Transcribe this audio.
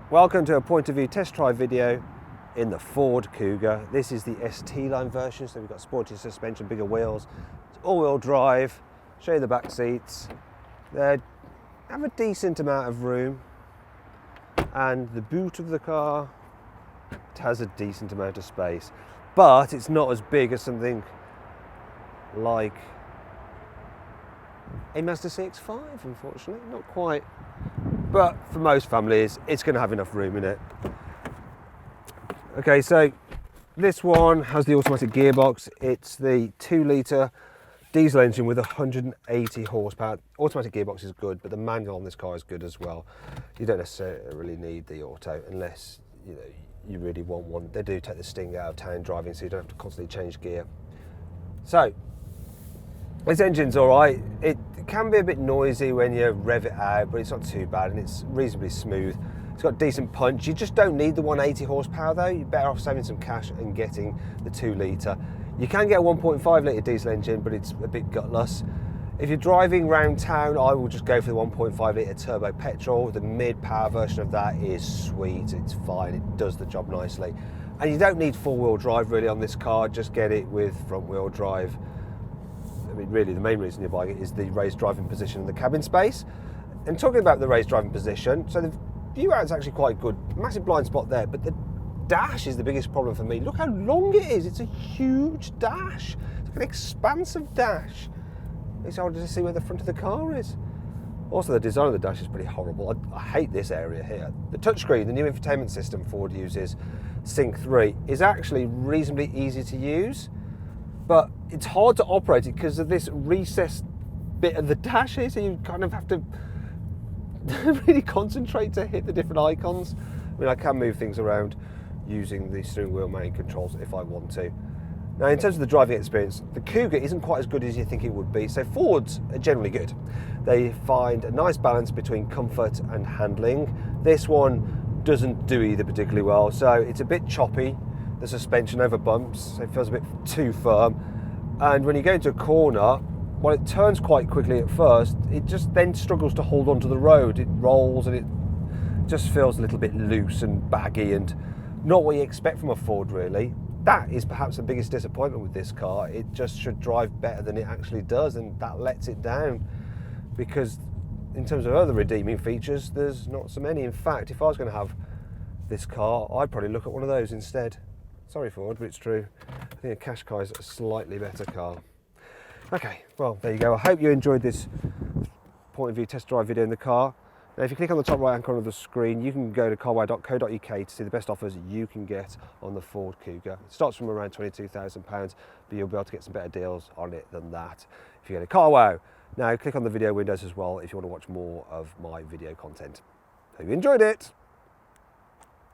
Welcome to a point of view test drive video in the Ford Kuga. This is the ST line version, so we've got sporty suspension, bigger wheels, it's all-wheel drive. Show you the back seats. They have a decent amount of room, and the boot of the car, it has a decent amount of space, but it's not as big as something like a Mazda CX-5, unfortunately, not quite. But for most families, it's going to have enough room in it. Okay, so this one has the automatic gearbox. It's the 2-litre diesel engine with 180 horsepower. Automatic gearbox is good, but the manual on this car is good as well. You don't necessarily need the auto unless you really want one. They do take the sting out of town driving, so you don't have to constantly change gear. So this engine's all right. It can be a bit noisy when you rev it out, but it's not too bad, and it's reasonably smooth. It's got decent punch. You just don't need the 180 horsepower though. You're better off saving some cash and getting the 2-litre. You can get a 1.5-litre diesel engine, but it's a bit gutless. If you're driving around town, I will just go for the 1.5-litre turbo petrol. The mid-power version of that is sweet. It's fine. It does the job nicely. And you don't need 4-wheel drive really on this car. Just get it with front-wheel drive. I mean, really, the main reason you're buying it is the raised driving position and the cabin space. And talking about the raised driving position, so the view out is actually quite good. Massive blind spot there, but the dash is the biggest problem for me. Look how long it is. It's a huge dash. It's like an expansive dash. It's hard to see where the front of the car is. Also, the design of the dash is pretty horrible. I hate this area here. The touchscreen, the new infotainment system Ford uses, Sync 3, is actually reasonably easy to use, but it's hard to operate it because of this recessed bit of the dash here, so you kind of have to really concentrate to hit the different icons. I mean, I can move things around using the steering wheel mounting controls if I want to. Now, in terms of the driving experience, the Kuga isn't quite as good as you think it would be. So Fords are generally good. They find a nice balance between comfort and handling. This one doesn't do either particularly well, so it's a bit choppy. The suspension over bumps, so it feels a bit too firm. And when you go into a corner, while it turns quite quickly at first, it just then struggles to hold onto the road. It rolls and it just feels a little bit loose and baggy and not what you expect from a Ford, really. That is perhaps the biggest disappointment with this car. It just should drive better than it actually does, and that lets it down, because in terms of other redeeming features, there's not so many. In fact, if I was going to have this car, I'd probably look at one of those instead. Sorry Ford, but it's true. I think a Qashqai is a slightly better car. Okay, well, there you go. I hope you enjoyed this point of view test drive video in the car. Now, if you click on the top right hand corner of the screen, you can go to carwow.co.uk to see the best offers you can get on the Ford Kuga. It starts from around £22,000, but you'll be able to get some better deals on it than that if you go to Carwow. Now, click on the video windows as well if you want to watch more of my video content. Hope you enjoyed it.